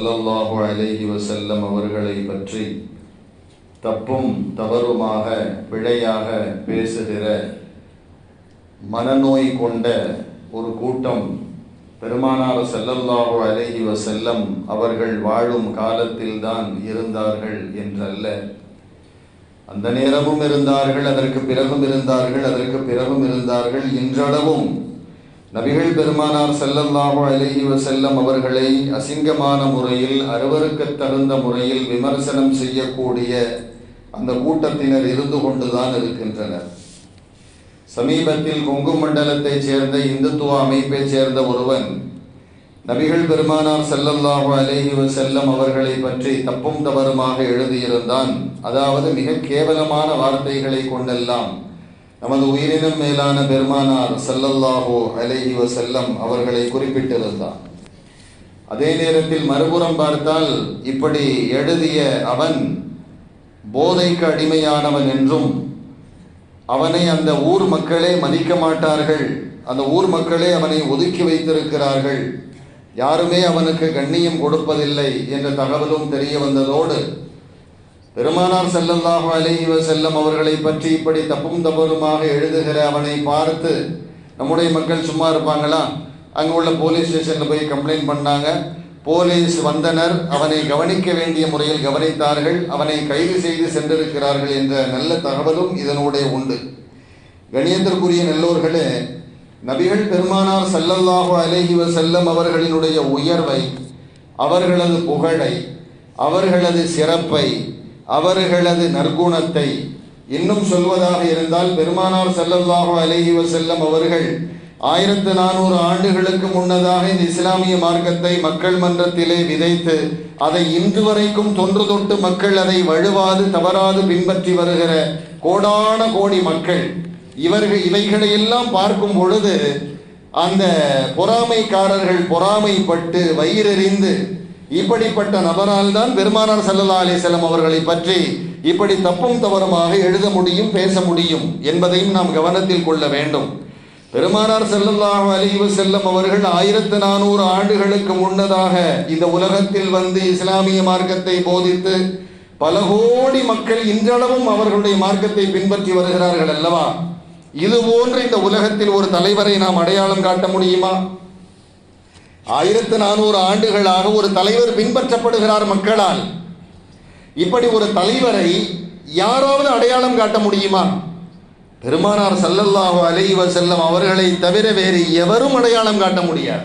ஸல்லல்லாஹு அலைஹி வஸல்லம் அவர்களை பற்றி தப்பும் தவறுமாக பிழையாக பேசுகிற மனநோய் கொண்ட ஒரு கூட்டம் பெருமானார் ஸல்லல்லாஹு அலைஹி வஸல்லம் அவர்கள் வாழும் காலத்தில்தான் இருந்தார்கள் என்றல்ல, அந்த நேரமும் இருந்தார்கள், அதற்கு பிறகும் இருந்தார்கள். இன்றளவும் நபிகள் பெருமானார் ஸல்லல்லாஹு அலைஹி வஸல்லம் அவர்களை அசிங்கமான முறையில், அருவருக்கத் தகுந்த முறையில் விமர்சனம் செய்யக்கூடிய அந்த கூட்டத்தினர் இருந்து கொண்டுதான் இருக்கின்றனர். சமீபத்தில் கொங்கு மண்டலத்தைச் சேர்ந்த இந்துத்துவ அமைப்பைச் சேர்ந்த ஒருவன் நபிகள் பெருமானார் ஸல்லல்லாஹு அலைஹி வஸல்லம் அவர்களை பற்றி தப்பும் தவறுமாக எழுதியிருந்தான். அதாவது மிக கேவலமான வார்த்தைகளை கொண்டெல்லாம் நமது உயிரினும் மேலான பெருமானார் ஸல்லல்லாஹு அலைஹி வஸல்லம் அவர்களை குறிப்பிட்டிருந்தான். அதே நேரத்தில் மறுபுறம் பார்த்தால் இப்படி எழுதிய அவன் போதைக்கு அடிமையானவன் என்றும், அவனை அந்த ஊர் மக்களே மதிக்க மாட்டார்கள், அந்த ஊர் மக்களே அவனை ஒதுக்கி வைத்திருக்கிறார்கள், யாருமே அவனுக்கு கண்ணியம் கொடுப்பதில்லை என்ற தகவலும் தெரிய வந்ததோடு பெருமானார் ஸல்லல்லாஹு அலைஹி வஸல்லம் அவர்களை பற்றி இப்படி தப்பும் தவறுமாக எழுதுகிற அவனை பார்த்து நம்முடைய மக்கள் சும்மா இருப்பாங்களா? அங்கே உள்ள போலீஸ் ஸ்டேஷனில் போய் கம்ப்ளைண்ட் பண்ணாங்க. போலீஸ் வந்தனர், அவனை கவனிக்க வேண்டிய முறையில் கவனித்தார்கள், அவனை கைது செய்து சென்றிருக்கிறார்கள் என்ற நல்ல தகவலும் இதனுடைய உண்டு. கணியத்திற்குரிய நல்லோர்களே, நபிகள் பெருமானார் ஸல்லல்லாஹு அலைஹி வஸல்லம் அவர்களினுடைய உயர்வை, அவர்களது புகழை, அவர்களது சிறப்பை, அவர்களது நற்குணத்தை இன்னும் சொல்வதாக இருந்தால், பெருமானார் ஸல்லல்லாஹு அலைஹி வஸல்லம் அவர்கள் 1400 ஆண்டுகளுக்கு முன்னதாக இந்த இஸ்லாமிய மார்க்கத்தை மக்கள் மன்றத்திலே விதைத்து அதை இன்று வரைக்கும் தொன்று தொட்டு மக்கள் அதை வழுவாது தவறாது பின்பற்றி வருகிற கோடான கோடி மக்கள் இவைகளையெல்லாம் பார்க்கும் பொழுது அந்த பொறாமைக்காரர்கள் பொறாமைப்பட்டு வயிறெறிந்து இப்படிப்பட்ட நபரால் தான் பெருமானார் ஸல்லல்லாஹு அலைஹி வஸல்லம் அவர்களை பற்றி இப்படி தப்பும் தவறுமாக எழுத முடியும், பேச முடியும் என்பதையும் நாம் கவனத்தில் கொள்ள வேண்டும். பெருமானார் ஸல்லல்லாஹு அலைஹி வஸல்லம் அவர்கள் 1400 ஆண்டுகளுக்கு முன்னதாக இந்த உலகத்தில் வந்து இஸ்லாமிய மார்க்கத்தை போதித்து பல கோடி மக்கள் இன்றளவும் அவர்களுடைய மார்க்கத்தை பின்பற்றி வருகிறார்கள் அல்லவா? இது போன்று இந்த உலகத்தில் ஒரு தலைவரை நாம் அடையாளம் காட்ட முடியுமா? 1400 ஆண்டுகளாக ஒரு தலைவர் பின்பற்றப்படுகிறார் மக்களால். இப்படி ஒரு தலைவரை யாராவது அடையாளம் காட்ட முடியுமா? பெருமானார் ஸல்லல்லாஹு அலைஹி வஸல்லம் அவர்களை தவிர வேறு எவரும் அடையாளம் காட்ட முடியாது.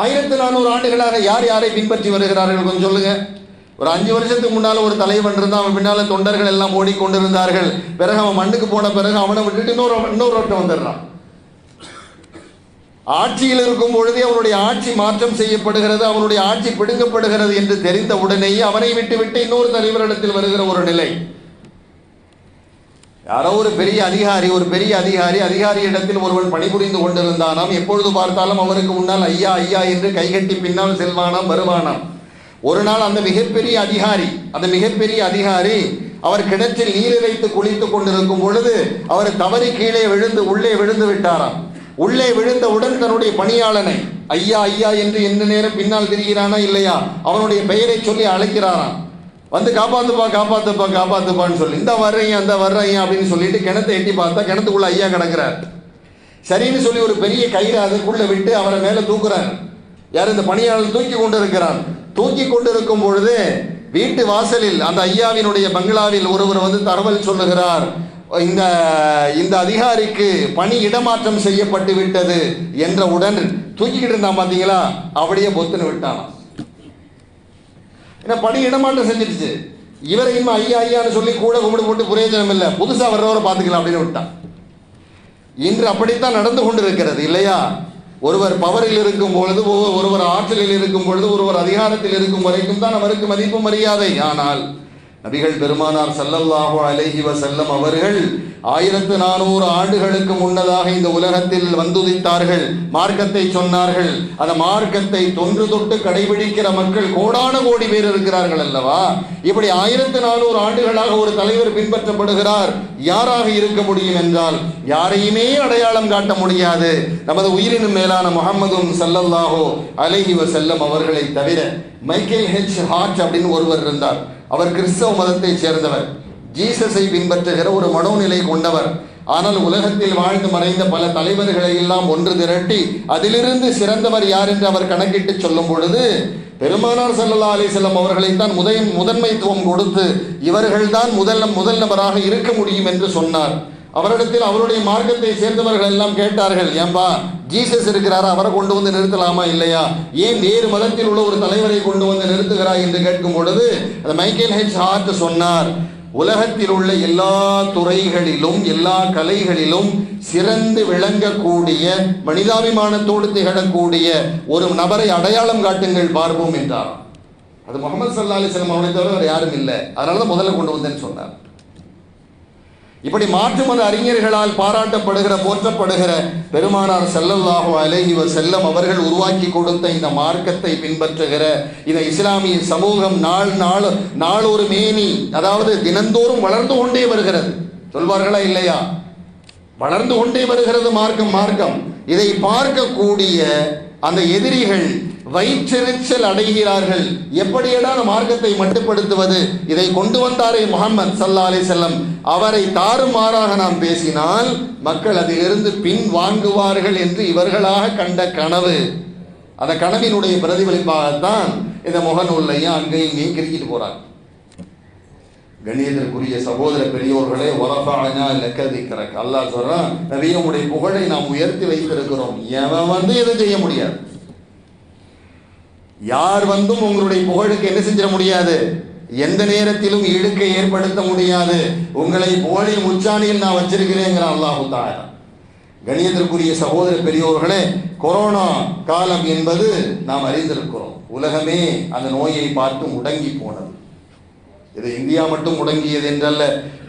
1400 ஆண்டுகளாக யார் யாரை பின்பற்றி வருகிறார்கள் கொஞ்சம் சொல்லுங்க. ஒரு 5 வருஷத்துக்கு முன்னால் ஒரு தலைவன் இருந்தான், அவன் பின்னால் தொண்டர்கள் எல்லாம் ஓடிக்கொண்டிருந்தார்கள். பிறகு அவன் மண்ணுக்கு போன பிறகு அவனை விட்டுட்டு இன்னொரு வந்துடுறான். ஆட்சியில் இருக்கும் பொழுதே அவனுடைய ஆட்சி மாற்றம் செய்யப்படுகிறது, அவனுடைய ஆட்சி பிடுங்கப்படுகிறது என்று தெரிந்த உடனேயே அவனை விட்டு இன்னொரு தலைவரிடத்தில் வருகிற ஒரு நிலை. யாரோ ஒரு பெரிய அதிகாரி இடத்தில் ஒருவன் பணிபுரிந்து கொண்டிருந்தானாம். எப்பொழுது பார்த்தாலும் அவருக்கு முன்னால் ஐயா ஐயா என்று கைகட்டி பின்னால் செல்வானாம், வருவானாம். ஒரு நாள் அந்த மிகப்பெரிய அதிகாரி அவர் கிணற்றில் நீர் இறைத்து குளித்துக் கொண்டிருக்கும் பொழுது அவர் தவறி கீழே விழுந்து உள்ளே விழுந்து விட்டாராம். உள்ளே விழுந்தவுடன் தன்னுடைய பணியாளனை ஐயா ஐயா என்று எந்த நேரம் பின்னால் திரிகிறானா இல்லையா, அவனுடைய பெயரை சொல்லி அழைக்கிறாராம். வந்து காப்பாத்துப்பான்னு சொல்லி இந்த வர்றேன் அப்படின்னு சொல்லிட்டு கிணத்தை எட்டி பார்த்தா கிணத்துக்குள்ள ஐயா கிடக்கிறார். சரின்னு சொல்லி ஒரு பெரிய கயிறு அதுக்குள்ள விட்டு அவரை மேலே தூக்குறார். யார்? இந்த பணியாளர் தூக்கி கொண்டிருக்கும் பொழுது வீட்டு வாசலில் அந்த ஐயாவினுடைய பங்களாவில் ஒருவர் வந்து தகவல் சொல்லுகிறார், இந்த அதிகாரிக்கு பணி இடமாற்றம் செய்யப்பட்டு விட்டது என்றவுடன் தூக்கிக்கிட்டு இருந்தான் பார்த்தீங்களா, அப்படியே பொத்துன்னு விட்டானாம். ஏன்னா பணி இடமாற்றம் செஞ்சிருச்சு. இவரை இன்னும் ஐயா ஐயான்னு சொல்லி கூட கும்பிடு போட்டு பிரயோஜனம் இல்லை, புதுசாக வர்றவரை பார்த்துக்கலாம் அப்படின்னு விட்டான். இன்று அப்படித்தான் நடந்து கொண்டிருக்கிறது இல்லையா? ஒருவர் பவரில் இருக்கும் பொழுது, ஒருவர் ஆற்றலில் இருக்கும் பொழுது, ஒருவர் அதிகாரத்தில் இருக்கும் வரைக்கும் தான் அவருக்கு மதிப்பு மரியாதை. ஆனால் நபிகள் பெருமானார் ஸல்லல்லாஹு அலைஹி வஸல்லம் அவர்கள் 1400 ஆண்டுகளுக்கு முன்னதாக இந்த உலகத்தில் வந்துதித்தார்கள், மார்க்கத்தை சொன்னார்கள். அந்த மார்க்கத்தை தொன்று தொட்டு கடைபிடிக்கிற மக்கள் கோடான கோடி பேர் இருக்கிறார்கள் அல்லவா? இப்படி 1400 ஆண்டுகளாக ஒரு தலைவர் பின்பற்றப்படுகிறார். யாராக இருக்க முடியும் என்றால் யாரையுமே அடையாளம் காட்ட முடியாது. நமது உயிரினும் மேலான முஹம்மதும் ஸல்லல்லாஹு அலைஹி வஸல்லம் அவர்களை தவிர மைக்கேல் ஹெச் ஹார்ட் அப்படின்னு ஒருவர் இருந்தார். அவர் கிறிஸ்தவ மதத்தை சேர்ந்தவர், ஜீசஸை பின்பற்றுகிற ஒரு மனோநிலை கொண்டவர். ஆனால் உலகத்தில் வாழ்ந்து மறைந்த பல தலைவர்களை எல்லாம் ஒன்று திரட்டி அதிலிருந்து சிறந்தவர் யார் என்று அவர் கணக்கிட்டு சொல்லும் பொழுது பெருமானார் ஸல்லல்லாஹு அலைஹி வஸல்லம் அவர்களைத்தான் முதன்மைத்துவம் கொடுத்து இவர்கள்தான் முதல் நபராக இருக்க முடியும் என்று சொன்னார். அவரிடத்தில் அவருடைய மார்க்கத்தை சேர்ந்தவர்கள் எல்லாம் கேட்டார்கள், ஏன்பா ஜீசஸ் இருக்கிறாரா, அவரை கொண்டு வந்து நிறுத்தலாமா இல்லையா, ஏன் வேறு மதத்தில் உள்ள ஒரு தலைவரை கொண்டு வந்து நிறுத்துகிறாய் என்று கேட்கும் பொழுது அந்த மைக்கேல் ஹெச் ஹார்ட் சொன்னார், உலகத்தில் உள்ள எல்லா துறைகளிலும் எல்லா கலைகளிலும் சிறந்து விளங்கக்கூடிய மனிதாபிமானத்தோடு திகழக்கூடிய ஒரு நபரை அடையாளம் காட்டுங்கள் பார்ப்போம் என்றார். அது முஹம்மது ஸல்லல்லாஹு அலைஹி வஸல்லம் அவரை தவிர வேறு யாரும் இல்லை, அதனால தான் முதல்ல கொண்டு வந்தேன்னு சொன்னார். இப்படி மாற்று மத அறிஞர்களால் பாராட்டப்படுகிற போற்றப்படுகிற பெருமானார் ஸல்லல்லாஹு அலைஹி வஸல்லம் அவர்கள் உருவாக்கி கொடுத்த இந்த மார்க்கத்தை பின்பற்றுகிற இந்த இஸ்லாமிய சமூகம் நாள் ஒரு மேனி, அதாவது தினந்தோறும் வளர்ந்து கொண்டே வருகிறது. சொல்வார்களா இல்லையா? வளர்ந்து கொண்டே வருகிறது மார்க்கம். இதை பார்க்கக்கூடிய அந்த எதிரிகள் வயிற்றெரிச்சல் அடைகிறார்கள். எப்படியடா மார்க்கத்தை மட்டுப்படுத்துவது, இதை கொண்டு வந்தாரே முஹம்மது ஸல்லல்லாஹு அலைஹி வஸல்லம், அவரை தாறுமாறாக நாம் பேசினால் மக்கள் அதிலிருந்து பின் வாங்குவார்கள் என்று இவர்களாக கண்ட கனவு. அந்த கனவினுடைய பிரதிபலிப்பாகத்தான் இந்த முகநூல்லையும் அங்கேயும் இங்கேயும் கிரிக்கிட்டு போறாங்க. கண்ணியத்திற்குரிய சகோதர பெரியோர்களே, வரஃபஅனா லக திக்ரக, அல்லாஹ் சொல்றான், நபியே உம்முடைய புகழை நாம் உயர்த்தி வைத்திருக்கிறோம். எவன் வந்து எதுவும் செய்ய முடியாது, யார் வந்தும் உங்களுடைய புகழுக்கு என்ன செஞ்சிட முடியாது, எந்த நேரத்திலும் இழுக்கை ஏற்படுத்த முடியாது. உங்களை புகழின் உச்சாணியில் நான் வச்சிருக்கிறேங்கிற அல்லாஹ் தஆலா. கண்ணியத்திற்குரிய சகோதர பெரியோர்களே, கொரோனா காலம் என்பது நாம் அறிந்திருக்கிறோம். உலகமே அந்த நோயை பார்த்து முடங்கி போனது. இது இந்தியா மட்டும் முடங்கியது என்றல்ல,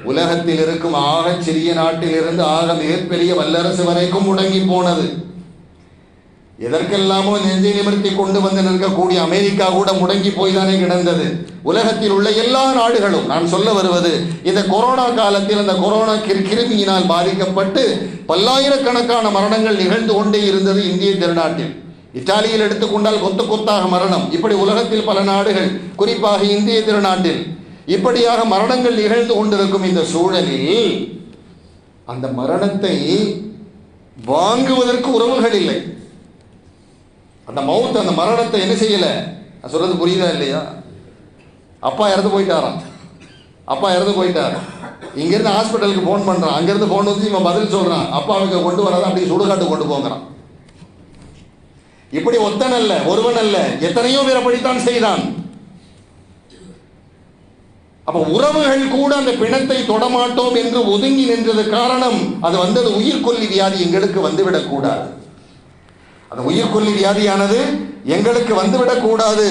உலகத்தில் இருக்கும் ஆக சிறிய நாட்டிலிருந்து ஆக மிகப்பெரிய வல்லரசு வரைக்கும் முடங்கி போனது. எதற்கெல்லாமோ நெஞ்சை நிமிர்த்தி கொண்டு வந்து நிற்கக்கூடிய அமெரிக்கா கூட முடங்கி போய்தானே கிடந்தது. உலகத்தில் உள்ள எல்லா நாடுகளும், நான் சொல்ல வருவது, இந்த கொரோனா காலத்தில் அந்த கொரோனா கிருமியினால் பாதிக்கப்பட்டு பல்லாயிரக்கணக்கான மரணங்கள் நிகழ்ந்து கொண்டே இருந்தது இந்திய திருநாட்டில். இத்தாலியில் எடுத்துக்கொண்டால் கொத்து கொத்தாக மரணம். இப்படி உலகத்தில் பல நாடுகள், குறிப்பாக இந்திய திருநாட்டில் இப்படியாக மரணங்கள் நிகழ்ந்து கொண்டிருக்கும் இந்த சூழலில் அந்த மரணத்தை வாங்குவதற்கு உறவுகள் இல்லை. அந்த அந்த மரணத்தை என்ன செய்யல, சொல்றது புரியுதா இல்லையா? அப்பா இறந்து போயிட்டார். இங்கிருந்து ஹாஸ்பிட்டலுக்கு போன் பண்றான், அங்கிருந்து போன் வந்து இவன் பதில் சொல்றான், அப்பாவுக்கு கொண்டு வராத அப்படி சுடுகாட்டு கொண்டு போங்கிறான். இப்படி ஒத்தன் அல்ல, ஒருவன் அல்ல, எத்தனையோ பேர் அப்படித்தான் செய்தான். அப்ப உறவுகள் கூட அந்த பிணத்தை தொடமாட்டோம் என்று ஒதுங்கி நின்றது காரணம், அது வந்தது உயிர்கொல்லி வியாதி எங்களுக்கு வந்துவிடக் கூடாது, அந்த உயிர்கொல்லி வியாதியானது எங்களுக்கு வந்துவிடக் கூடாது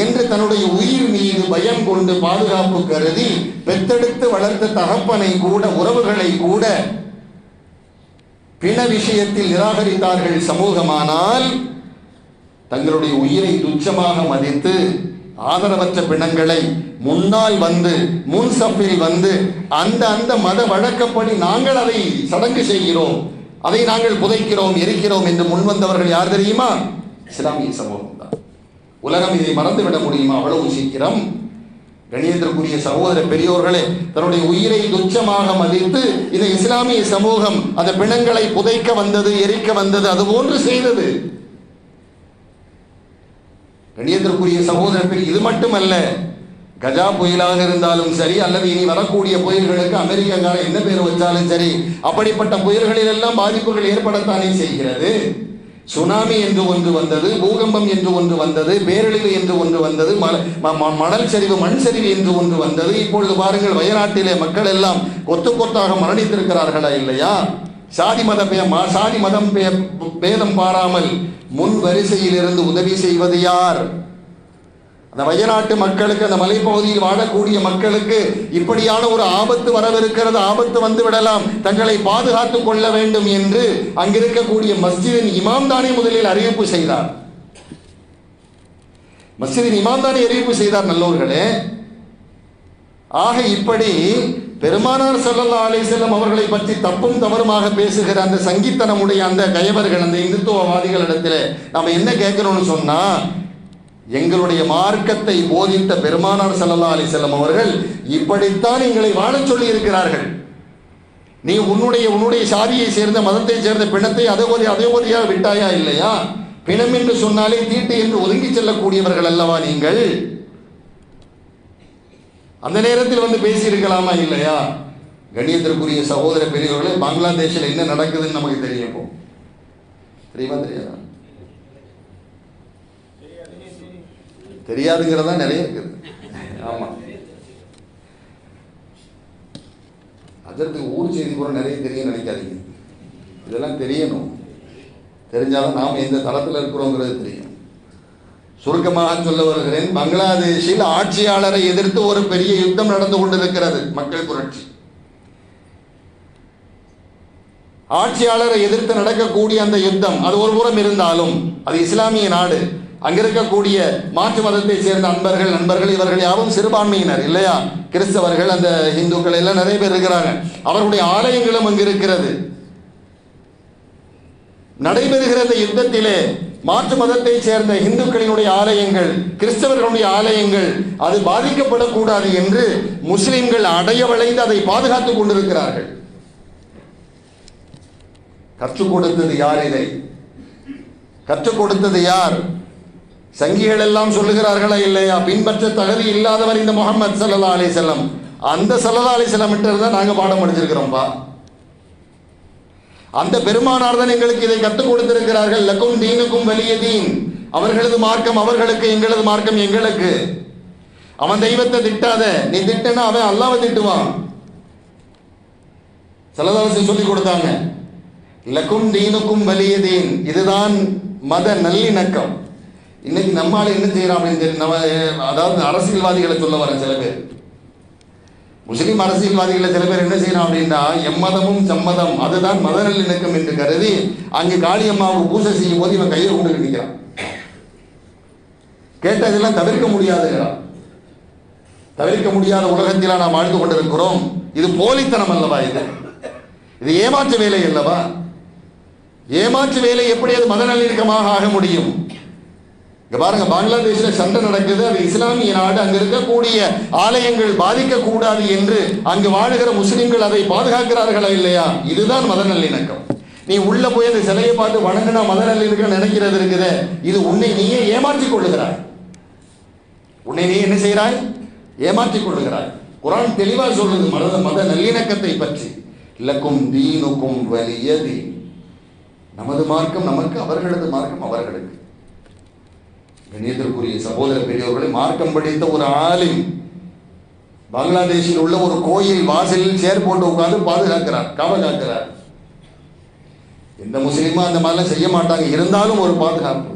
என்று தன்னுடைய உயிர் மீது பயம் கொண்டு பாதுகாப்பு கருதி பெத்தெடுத்து வளர்த்த தகப்பனை கூட, உறவுகளை கூட பிண விஷயத்தில் நிராகரித்தார்கள் சமூகமானால், தங்களுடைய உயிரை துச்சமாக மதித்து ஆதரவற்ற பிணங்களை முன்னால் வந்து முன் சப்பில் வந்து அந்த மத வழக்கப்படி நாங்கள் அதை சடங்கு செய்கிறோம், அதை நாங்கள் புதைக்கிறோம், எரிக்கிறோம் என்று முன்வந்தவர்கள் யார் தெரியுமா? இஸ்லாமிய சமூகம் தான். உலகம் இதை மறந்துவிட முடியுமா அவ்வளவு சீக்கிரம்? கண்ணியத்திற்குரிய சகோதர பெரியோர்களே, தன்னுடைய உயிரை துச்சமாக மதித்து இந்த இஸ்லாமிய சமூகம் அந்த பிணங்களை புதைக்க வந்தது, எரிக்க வந்தது, அது போன்று செய்தது. கண்ணியத்திற்குரிய சகோதரர்கள், இது மட்டுமல்ல, கஜா புயலாக இருந்தாலும் சரி, அல்லது இனி வரக்கூடிய புயல்களுக்கு அமெரிக்காக்காரன் என்ன பேர் வச்சாலும் சரி, அப்படிப்பட்ட புயல்களில் எல்லாம் பாதிப்புகள் ஏற்படத்தானே செய்கிறது. சுனாமி என்று ஒன்று வந்தது, பூகம்பம் என்று ஒன்று வந்தது, பேரழிவு என்று ஒன்று வந்தது, மணல் சரிவு, மண் சரிவு என்று ஒன்று வந்தது. இப்பொழுது பாருங்கள், வயநாட்டிலே மக்கள் எல்லாம் கொத்து கொத்தாக மரணித்திருக்கிறார்களா இல்லையா? சாதி மதம் பேதம் பாராமல் முன் வரிசையில் இருந்து உதவி செய்வது யார்? அந்த வயநாட்டு மக்களுக்கு, அந்த மலைப்பகுதியில் வாழக்கூடிய மக்களுக்கு இப்படியான ஒரு ஆபத்து வரவிருக்கிறது, ஆபத்து வந்து விடலாம், தங்களை பாதுகாத்துக் கொள்ள வேண்டும் என்று அங்கிருக்கக்கூடிய மஸ்ஜிதின் இமாம் தானே முதலில் அறிவிப்பு செய்தார். மஸ்ஜிதின் இமாம் தானே அறிவிப்பு செய்தார். நல்லோர்களே, ஆக இப்படி பெருமானார் ஸல்லல்லாஹு அலைஹி வஸல்லம் அவர்களை பற்றி தப்பும் தவறுமாக பேசுகிற அந்த சங்கித்தனமுடைய அந்த கயவர்கள், அந்த இந்துத்துவவாதிகளிடத்தில் நாம் என்ன கேட்கிறோம்னு சொன்னா, எங்களுடைய மார்க்கத்தை போதித்த பெருமானார் ஸல்லல்லாஹு அலைஹி வஸல்லம் அவர்கள் இப்படித்தான் எங்களை வாழச் சொல்லி இருக்கிறார்கள். நீ உன்னுடைய சாதியை சேர்ந்த, மதத்தை சேர்ந்த பிணத்தை அதோதியாக விட்டாயா இல்லையா? பிணம் என்று சொன்னாலே தீட்டு என்று ஒதுங்கி செல்லக்கூடியவர்கள் அல்லவா நீங்கள்? அந்த நேரத்தில் வந்து பேசியிருக்கலாமா இல்லையா? கண்ணியத்திற்குரிய சகோதர பெரியவர்களே, பங்களாதேஷில் என்ன நடக்குதுன்னு நமக்கு தெரியும். தெரியுமா தெரியாதா? தெரியாதுங்கிறதா நிறைய இருக்குது. ஆமா, அதற்கு ஊர் செய்தி கூட நிறைய தெரியும் நினைக்காதீங்க. இதெல்லாம் தெரியணும். தெரிஞ்சாலும் நாம் எந்த தளத்தில் இருக்கிறோங்கிறது தெரியும். சுருக்கமாக சொல்ல வருகிறேன். பங்களாதேஷில் ஆட்சியாளரை எதிர்த்து ஒரு பெரிய யுத்தம் நடந்து கொண்டிருக்கிறது. மக்கள் புரட்சி. ஆட்சியாளரை எதிர்த்து நடக்கக்கூடிய அந்த யுத்தம் அது ஒரு புறம் இருந்தாலும், அது இஸ்லாமிய நாடு. அங்கிருக்கக்கூடிய மாற்று மதத்தை சேர்ந்த நண்பர்கள் இவர்கள் யாரும் சிறுபான்மையினர் இல்லையா? கிறிஸ்தவர்கள், அந்த இந்துக்கள் எல்லாம் நிறைய பேர் இருக்கிறாங்க. அவர்களுடைய ஆலயங்களும் அங்கு இருக்கிறது. நடைபெறுகிற இந்த யுத்தத்திலே மாற்று மதத்தை சேர்ந்த இந்துக்களினுடைய ஆலயங்கள், கிறிஸ்தவர்களுடைய ஆலயங்கள் அது பாதிக்கப்படக்கூடாது என்று முஸ்லிம்கள் அடைய வளைந்து அதை பாதுகாத்துக் கொண்டிருக்கிறார்கள். கற்றுக் கொடுத்தது யார்? இதை கற்றுக் கொடுத்தது யார்? சங்கிகள் எல்லாம் சொல்லுகிறார்களா இல்லையா? பின்பற்ற தகுதி இல்லாதவர் இந்த முஹம்மது ஸல்லல்லாஹு அலைஹி வஸல்லம். அந்த ஸல்லல்லாஹு அலைஹி வஸல்லம் கிட்ட இருந்தா நாங்க பாடம் படிச்சிருக்கிறோம்பா. அந்த பெருமானார் தான் எங்களுக்கு இதை கற்றுக் கொடுத்திருக்கிறார்கள். லக்கும் தீனுக்கும் வலிய தீன். அவர்களது மார்க்கம் அவர்களுக்கு, எங்களது மார்க்கம் எங்களுக்கு. அவன் தெய்வத்தை திட்டாத, நீ திட்டனா அவன் அல்லாஹ்வை திட்டுவான். ஸல்லல்லாஹு அலைஹி வஸல்லம் சொல்லி கொடுத்தாங்க. லக்கும் தீனுக்கும் வலிய தீன். இதுதான் மத நல்லிணக்கம். இன்னைக்கு நம்மால என்ன செய்யறோம் அப்படின்னு, அதாவது அரசியல்வாதிகளை சொல்ல வர சில பேர், முஸ்லிம் அரசியல்வாதிகளை சில பேர் என்ன செய்யறோம் அப்படின்னா, எம்மதமும் சம்மதம் அதுதான் மத நல்லிணக்கம் என்று கருதி அங்கு காளியம்மாவுக்கு பூஜை செய்யும் போது இவன் கையை கொண்டு நிற்கிறான். கேட்ட இதெல்லாம் தவிர்க்க முடியாதுங்கிறான். தவிர்க்க முடியாத உலகத்தில நாம் வாழ்ந்து கொண்டிருக்கிறோம். இது போலித்தனம் அல்லவா? இது ஏமாற்று வேலை அல்லவா? ஏமாற்று வேலை எப்படி அது மத நல்லிணக்கமாக ஆக முடியும்? பாருங்க, பங்களாதேஷில் சண்டை நடக்குது. அது இஸ்லாமிய நாடு. அங்க இருக்கக்கூடிய ஆலயங்கள் பாதிக்க கூடாது என்று அங்கு வாழுகிற முஸ்லிம்கள் அதை பாதுகாக்கிறார்களா இல்லையா? இதுதான் மத நல்லிணக்கம். நீ உள்ள போய் அந்த சிலையை பார்த்து வணங்கினா மத நல்லிணக்கம் நினைக்கிறது இருக்குது. இது உன்னை நீயே ஏமாற்றிக் கொள்ளுகிறாய். உன்னை நீ என்ன செய்கிறாய்? ஏமாற்றிக் கொள்ளுகிறாய். குர்ஆன் தெளிவா சொல்லுது மத நல்லிணக்கத்தை பற்றி. லக்கும் தீனுக்கும் வலிய தீன். நமது மார்க்கம் நமக்கு, அவர்களது மார்க்கம் அவர்களுக்கு. கண்ணியத்திற்குரிய சகோதர பெரியவர்களை, மார்க்கம் படித்த ஒரு ஆலிம் பங்களாதேஷில் உள்ள ஒரு கோயில் வாசலில் சேர் போட்டு உட்கார்ந்து பாதுகாக்கிறார், காவலாக்கிறார். எந்த முஸ்லீமும் அந்த மாதிரிலாம் செய்ய மாட்டாங்க. இருந்தாலும் ஒரு பாதுகாப்பு.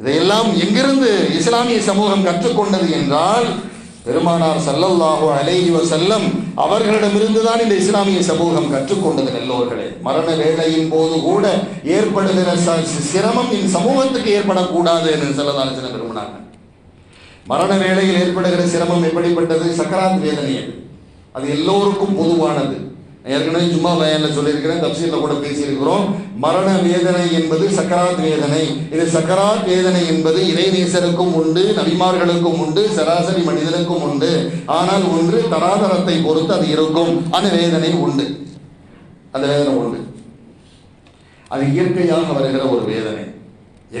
இதையெல்லாம் எங்கிருந்து இஸ்லாமிய சமூகம் கற்றுக்கொண்டது என்றால், பெருமானார் ஸல்லல்லாஹு அலைஹி வஸல்லம் அவர்களிடமிருந்து தான் இந்த இஸ்லாமிய சமூகம் கற்றுக்கொண்டது. நல்லோர்களே, மரண வேளையின் போது கூட ஏற்படுகிற சிரமம் இந்த சமூகத்துக்கு ஏற்படக்கூடாது என்று ஸல்லல்லாஹு அலைஹி வஸல்லம் விரும்பினாங்க. மரண வேளையில் ஏற்படுகிற சிரமம் எப்படிப்பட்டது? சக்கராத் வேதனை. அது எல்லோருக்கும் பொதுவானது. ஏற்கனவே சும்மா பயான்ல சொல்லியிருக்கிறேன், தப்சீர்ல கூட பேசியிருக்கிறோம். மரண வேதனை என்பது சக்கராத் வேதனை. இது சக்கராத் வேதனை என்பது இறைநேசருக்கும் உண்டு, நபிமார்களுக்கும் உண்டு, சராசரி மனிதனுக்கும் உண்டு. ஆனால் ஒன்று தராதரத்தை பொறுத்து அது இருக்கும். அந்த வேதனை உண்டு. அந்த வேதனை உண்டு. அது இயற்கையாக வருகிற ஒரு வேதனை.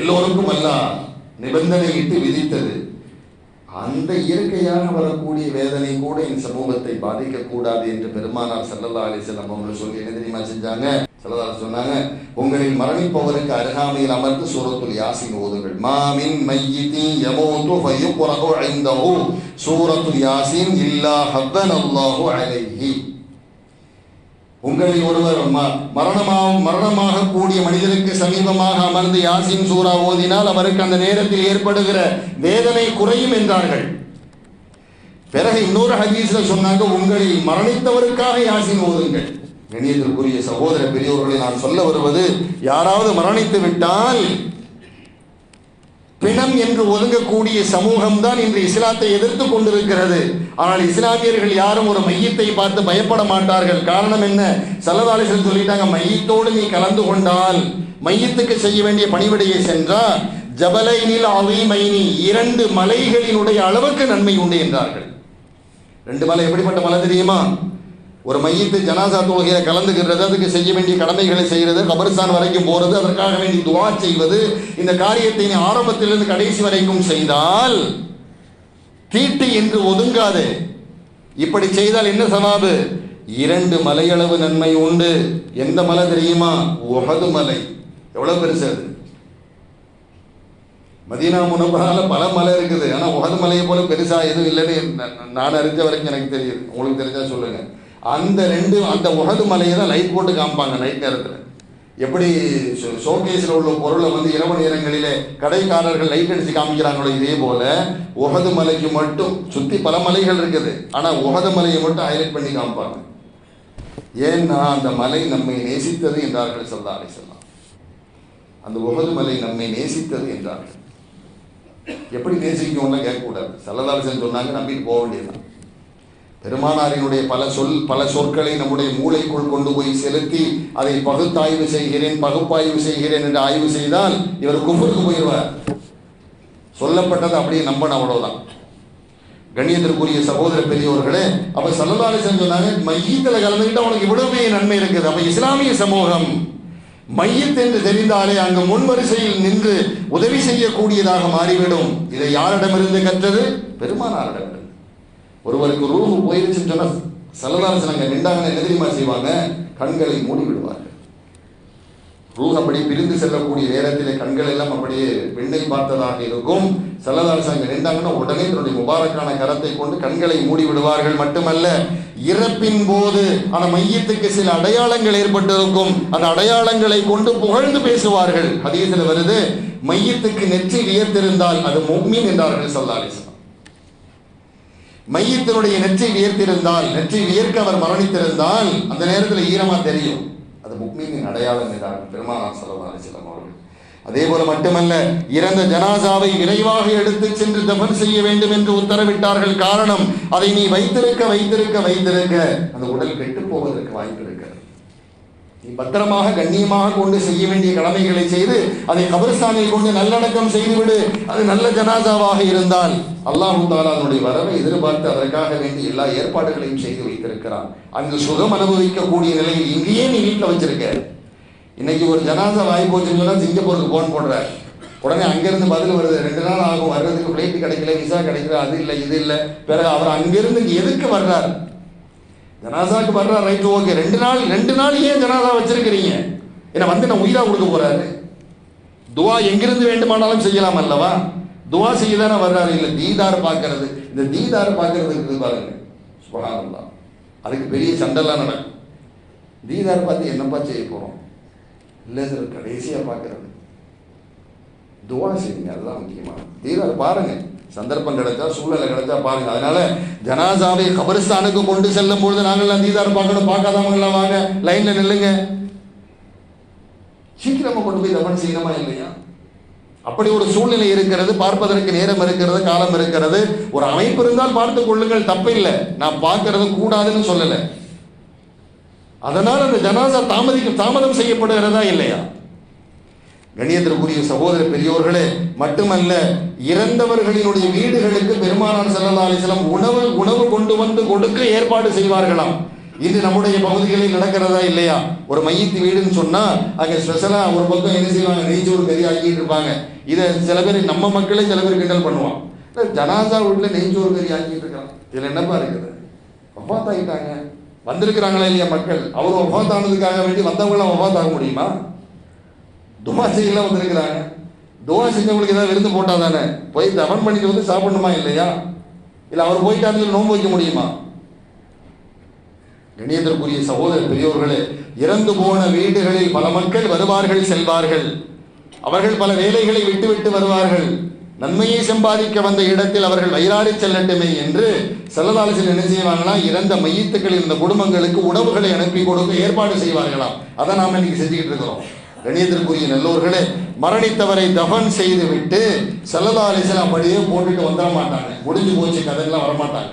எல்லோருக்கும் அல்லாஹ் நிபந்தனையிட்டு விதித்தது. அந்த இயற்கையாக வரக்கூடிய வேதனை கூட இந்த சமூகத்தை பாதிக்க கூடாது என்று பெருமானார் ஸல்லல்லாஹு அலைஹி வஸல்லம் அவங்க சொல்லி என்ன தெரியுமா செஞ்சாங்க? ஸல்லல்லாஹு சொன்னாங்க, உங்களில் மரணிப்பவருக்கு அருகாமையில் அமர்ந்து சூரத்துல் யாசீன் ஓதுங்கள். மா மின் மையிதி யமூது ஃபயுக்ரஹு இன்தஹு சூரத்துல் யாசீன் இல்லா ஹவ்வனல்லாஹு அலைஹி. உங்களில் ஒருவர் மரணமாக கூடிய மனிதருக்கு சமீபமாக அமர்ந்து யாசின் சூரா ஓதினால் அவருக்கு அந்த நேரத்தில் ஏற்படுகிற வேதனை குறையும் என்றார்கள். பிறகு இன்னொரு ஹதீஸ்ல சொன்னாங்க, உங்களில் மரணித்தவருக்காக யாசின் ஓதுங்கள். கண்ணியத்திற்குரிய சகோதர பெரியோர்களை நான் சொல்ல வருவது, யாராவது மரணித்து விட்டால் பிணம் என்று ஒதுங்கக்கூடிய சமூகம் தான் இன்று இஸ்லாத்தை எதிர்த்து கொண்டிருக்கிறது. ஆனால் இஸ்லாமியர்கள் யாரும் ஒரு மையத்தை பார்த்து பயப்பட மாட்டார்கள். காரணம் என்ன? ஸல்லல்லாஹு அலைஹி வஸல்லம் சொல்லிட்டாங்க, மையத்தோடு நீ கலந்து கொண்டால், மையத்துக்கு செய்ய வேண்டிய பணிவிடையை சென்றா ஜபலைனில் அலீமைனி, 2 மலைகளினுடைய அளவுக்கு நன்மை உண்டு என்றார்கள். 2 மலை எப்படிப்பட்ட மலை தெரியுமா? ஒரு மையத்து ஜனாசா தொழுகையில கலந்துகிறது, அதுக்கு செய்ய வேண்டிய கடமைகளை செய்கிறது, கபர்ஸ்தான் வரைக்கும் போறது, அதற்காக வேண்டி துஆ செய்வது, இந்த காரியத்தை நீ ஆரம்பத்திலிருந்து கடைசி வரைக்கும் செய்தால் தீட்டு என்று ஒதுங்காது. இப்படி செய்தால் என்ன சவாபு? 2 மலையளவு நன்மை உண்டு. எந்த மலை தெரியுமா? உஹது மலை. எவ்வளவு பெருசு அது! மதீனா முனவரால பல மலை இருக்குது, ஆனா உஹது மலையை போல பெருசா எதுவும் இல்லைன்னு நான் அறிஞ்ச வரைக்கும் எனக்கு தெரியுது. உங்களுக்கு தெரிஞ்சா சொல்லுங்க. அந்த உஹது மலையை தான் லைட் போட்டு காமிப்பாங்க நைட் நேரத்தில். எப்படி ஷோகேஸில் உள்ள பொருளை இரவு நேரங்களிலே கடைக்காரர்கள் லைட் அடிச்சு காமிக்கிறாங்களோ, இதே போல உஹது மலைக்கு மட்டும் சுற்றி பல மலைகள் இருக்குது, ஆனால் உஹது மலையை மட்டும் ஹைலைட் பண்ணி காமிப்பாங்க. ஏன்னா அந்த மலை நம்மை நேசித்தது என்றார்கள் ஸல்லல்லாஹு அலைஹி வஸல்லம். அந்த உஹது மலை நம்மை நேசித்தது என்றார்கள். எப்படி நேசிக்கும்னா கேட்கக்கூடாது. ஸல்லல்லாஹு அலைஹி வஸல்லம் சொன்னாங்க, நம்பிட்டு போக வேண்டியதுதான். பெருமானாரினுடைய பல சொற்களை நம்முடைய மூளைக்குள் கொண்டு போய் செலுத்தி அதை பகுப்பாய்வு செய்கிறேன் என்று ஆய்வு செய்தால் இவர் குஃப்ருக்கு போயிடுவார். சொல்லப்பட்டது அப்படியே நம்பணும், அவ்வளவுதான். கண்ணியத்திற்குரிய சகோதர பெரியோர்களே, அப்ப ஸல்லல்லாஹு அலைஹி வஸல்லம் சொன்னாங்க, மையத்தில் கலந்துக்கிட்டு அவனுக்கு இவ்வளவு நன்மை இருக்குது. அப்ப இஸ்லாமிய சமூகம் மையத் என்று தெரிந்தாலே அங்கு முன்வரிசையில் நின்று உதவி செய்யக்கூடியதாக மாறிவிடும். இதை யாரிடமிருந்து கற்றது? பெருமானாரிடம். ஒருவருக்கு ரூஹு போயிருச்சுன்னு சொன்னா ஸல்லல்லாஹு அலைஹி வஸல்லம் நின்றாங்கன்னு என்ன தெரியுமா செய்வாங்க? கண்களை மூடி விடுவார்கள். ரூஹ் அப்படி பிரிந்து செல்லக்கூடிய நேரத்திலே கண்கள் எல்லாம் அப்படியே விண்ணை பார்த்ததாக இருக்கும். ஸல்லல்லாஹு அலைஹி வஸல்லம் நின்றாங்கன்னா உடனே தன்னுடைய முபாரக்கான கரத்தை கொண்டு கண்களை மூடி விடுவார்கள். மட்டுமல்ல, இறப்பின் போது அந்த மையத்துக்கு சில அடையாளங்கள் ஏற்பட்டிருக்கும், அந்த அடையாளங்களை கொண்டு புகழ்ந்து பேசுவார்கள். ஹதீஸில் வருது, மையத்துக்கு நெற்றி வியர்த்திருந்தால் அது முஃமின் என்றார்கள் ஸல்லல்லாஹு அலைஹி வஸல்லம். மையத்தினுடைய நெற்றி வியர்த்திருந்தால், நெற்றி வியர்க்க அவர் மரணித்திருந்தால் அந்த நேரத்தில் ஈரமா தெரியும், அது முஃமினின் அடையாளம் என்றார்கள் பெருமானார் ஸல்லல்லாஹு அலைஹி வஸல்லம் அவர்கள். அதே போல மட்டுமல்ல, இறந்த ஜனாசாவை விரைவாக எடுத்து சென்று தஃபன் செய்ய வேண்டும் என்று உத்தரவிட்டார்கள். காரணம், அதை நீ வைத்திருக்க அந்த உடல் கெட்டு போவதற்கு வாய்ப்பு இருக்கிறது. நீ பத்திரமாக கண்ணியமாக கொண்டு செய்ய வேண்டிய கடமைகளை செய்து அதை கபர்ஸ்தானில் கொண்டு நல்லடக்கம் செய்துவிடு. அது நல்ல ஜனாசாவாக இருந்தால் அல்லாஹ் தஆலா அதனுடைய வரவை எதிர்பார்த்து அதற்காக வேண்டி எல்லா ஏற்பாடுகளையும் செய்து வைத்திருக்கிறான். அங்கு சுகம் அனுபவிக்கக்கூடிய நிலையில் இங்கேயே நீ வீட்டில் வச்சிருக்க. இன்னைக்கு ஒரு ஜனாசா வாங்கி போச்சுன்னு சொன்னா சிங்கப்பூருக்கு போன் போடுறாரு, உடனே அங்கிருந்து பதில் வருது, 2 நாள் ஆகும் வர்றதுக்கு, ஃபிளைட் கிடைக்கல, விசா கிடைக்கல, அது இல்லை இது இல்லை. பிறகு அவர் அங்கிருந்து எதுக்கு வர்றார்? ஜனாசாக்கு வர்றார், ரைட், ஓகே. 2 நாள் ஏன் ஜனாசா வச்சிருக்கிறீங்க? ஏன்னா நான் உயிரா கொடுக்க போறாரு. துவா எங்கிருந்து வேண்டுமானாலும் செய்யலாம் அல்லவா? துவா செய்ய தானே வர்றாரு. இல்லை தீதார் பார்க்கறது, இந்த தீதார் பார்க்கறதுக்கு பாருங்க, சுப்ஹானல்லாஹ், அதுக்கு பெரிய சண்டெல்லாம் நடக்கும். தீதார் பார்த்து என்னப்பா செய்ய போறோம்? இல்லை சார், கடைசியா பார்க்கறது. துவா செய்யுங்க, அதுதான் முக்கியமான. தீதார் பாருங்க, சந்தர்ப்பம் கிடைச்சா, சூழலை கிடைச்சா பாருங்க. அதனால ஜனாசாவை கபரிஸ்தானுக்கு கொண்டு செல்லும் பொழுது நாங்கள்லாம் தீதார் பார்க்கணும், பார்க்காதவங்களாம் வாங்க லைன்ல நில்லுங்க, சீக்கிரமா கொண்டு போய் தபன் செய்யணுமா இல்லையா? அப்படி ஒரு சூழ்நிலை இருக்கிறது, பார்ப்பதற்கு நேரம் இருக்கிறது, காலம் இருக்கிறது. ஒரு அமைப்பு இருந்தால் பார்த்துக் கொள்ளுங்கள், தப்பில்லை. நான் பார்க்கறது கூடாதுன்னு சொல்லலை. அதனால் அந்த ஜனாசா தாமதம் செய்யப்படுகிறதா இல்லையா? கண்ணியத்திற்குரிய சகோதர பெரியோர்களே, மட்டுமல்ல, இறந்தவர்களினுடைய வீடுகளுக்கு பெருமானார் ஸல்லல்லாஹு அலைஹி வஸல்லம் உணவு கொண்டு வந்து கொடுக்க ஏற்பாடு செய்வார்களாம். இது நம்முடைய பகுதிகளில் நடக்கிறதா இல்லையா? ஒரு மையத்து வீடுன்னு சொன்னா அங்க ஸ்பெஷலா ஒரு பக்கம் என்ன செய்வாங்க, நெய்ச்சோறு கறி ஆக்கிட்டு இருப்பாங்க. இதை சில பேர், நம்ம மக்களே சில பேர் கிண்டல் பண்ணுவான், ஜனாசா வீட்டுல நெய்ச்சோறு கறி ஆக்கிட்டு இருக்கான். இதுல என்னப்பா இருக்குது? வஃபாத் ஆகிட்டாங்க, வந்திருக்கிறாங்களா இல்லையா மக்கள்? அவர் வஃபாத் ஆனதுக்காக வேண்டி வந்தவங்களாம் வஃபாத் ஆக முடியுமா? துவா செய்யலாம் வந்திருக்கிறாங்க. துவா செஞ்சவங்களுக்கு ஏதாவது விருந்து போட்டா தானே போய் தவன் பண்ணிட்டு வந்து சாப்பிடணுமா இல்லையா? இல்லை அவர் போயிட்டாருன்னு நோன்பு வைக்க முடியுமா? கண்ணியத்திற்குரிய சகோதர பெரியோர்களே, இறந்து போன வீடுகளில் பல மக்கள் வருவார்கள் செல்வார்கள். அவர்கள் பல வேலைகளை விட்டுவிட்டு வருவார்கள். நன்மையை சம்பாதிக்க வந்த இடத்தில் அவர்கள் வயிறாறி செல்லட்டுமே என்று ஸல்லல்லாஹு அலைஹி வஸல்லம் என்ன செய்வாங்களாம், இறந்த மையத்துக்கள் இந்த குடும்பங்களுக்கு உணவுகளை அனுப்பி கொடுக்க ஏற்பாடு செய்வார்களாம். அதை நாம் இன்னைக்கு செஞ்சுக்கிட்டு இருக்கிறோம். கண்ணியத்திற்குரிய நல்லோர்களே, மரணித்தவரை தஃபன் செய்து விட்டு ஸல்லல்லாஹு அலைஹி வஸல்லம் அப்படியே போட்டுட்டு வந்துட மாட்டாங்க. முடிஞ்சு போச்சு கதையெல்லாம் வரமாட்டாங்க.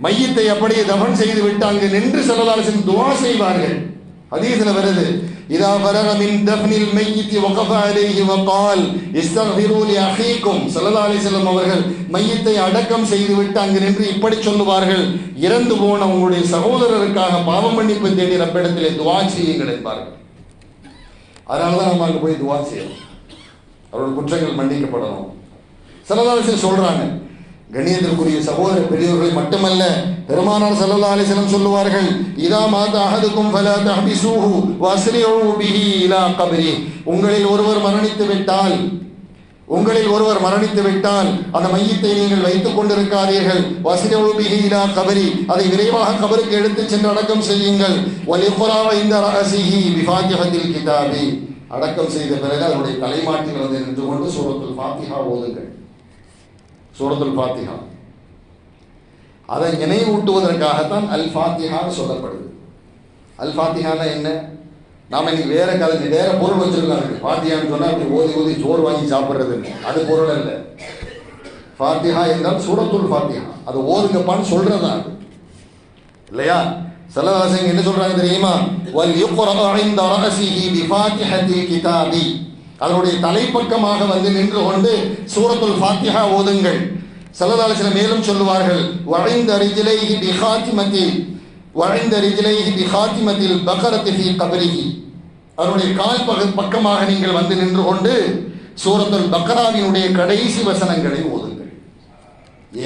மையத்தை அப்படியே தஃபன் செய்து விட்டு அங்கு நின்று ஸல்லல்லாஹு அலைஹி வஸல்லம் துஆ செய்வார்கள். ஹதீஸ்ல வருது, இதா ஃபரக மின் தஃப்னில் மையித் வகஃப அலைஹி வகால் இஸ்தக்ஃபிரு லி அஹீக்கும். ஸல்லல்லாஹு அலைஹி வஸல்லம் அவர்கள் மையத்தை அடக்கம் செய்துவிட்டு அங்கு நின்று இப்படி சொல்லுவார்கள், இறந்து போன உங்களுடைய சகோதரருக்காக பாவ மன்னிப்பு தேடி ரப்பிடத்திலே துஆ செய்யுங்கள் என்பார்கள். அதனால தான் நம்ம அங்கே போய் துஆ செய்யணும், அவருடைய குற்றங்கள் மன்னிக்கப்படணும். ஸல்லல்லாஹு அலைஹி வஸல்லம் சொல்றாங்க. கண்ணியத்திற்குரிய சகோதர பெரியவர்களை மட்டுமல்ல, பெருமானார் ஸல்லல்லாஹு அலைஹி வஸல்லம் சொல்லுவார்கள், இதா மாத அஹதுக்கும் ஃபலா தஹ்பிஸூஹு வஸ்ரிஊ பிஹி இலா கப்ரி. உங்களில் ஒருவர் மரணித்து விட்டால் அந்த மையத்தை நீங்கள் வைத்துக் கொண்டிருக்காதீர்கள். வஸ்ரிஊ பிஹி இலா கப்ரி, அதை விரைவாக கபருக்கு எடுத்துச் சென்று அடக்கம் செய்யுங்கள். வலிஃபரா இன்த ரஅஸிஹி பிஃபாத்திஹத்தில் கிதாபி. அடக்கம் செய்த பிறகு அதனுடைய தலைமாட்டில் வந்து நின்று கொண்டு சூரத்துல் ஃபாத்திஹா ஓதுங்கள். சூரத்துல் ஃபாத்திஹா அதை நினைவூட்டுவதற்காகத்தான் அல் ஃபாத்திஹான்னு சொல்லப்படுது. அல் ஃபாத்திஹானா என்ன? நாம் இன்னைக்கு வேற பொருள் வச்சிருக்காங்க. ஃபாத்திஹான்னு சொன்னால் அப்படி ஓதி ஓதி சோறு வாங்கி சாப்பிட்றதுன்னு, அது பொருள் அல்ல. ஃபாத்திஹா என்றால் சூரத்துல் ஃபாத்திஹா, அதை ஓதுங்கப்பான்னு சொல்றதா அது இல்லையா? ஸல்லல்லாஹு அலைஹி வஸல்லம் என்ன சொல்றாங்க தெரியுமா? வல் யுக்ரா இன்த ரஅஸிஹி பிஃபாத்திஹத்தில் கிதாபி. அதனுடைய தலைப்பக்கமாக வந்து நின்று கொண்டு சூரத்துல் ஃபாத்திஹா ஓதுங்கள். ஸல்லல்லாஹு அலைஹி வஸல்லம் மேலும் சொல்லுவார்கள், வஇந்த ரிஜ்லைஹி பிகாத்திமத்தில் பக்ரத்தி ஃபீ கப்ரிஹி. அதனுடைய கால் பக்கமாக நீங்கள் வந்து நின்று கொண்டு சூரத்துல் பக்ராவினுடைய கடைசி வசனங்களை ஓதுங்கள்.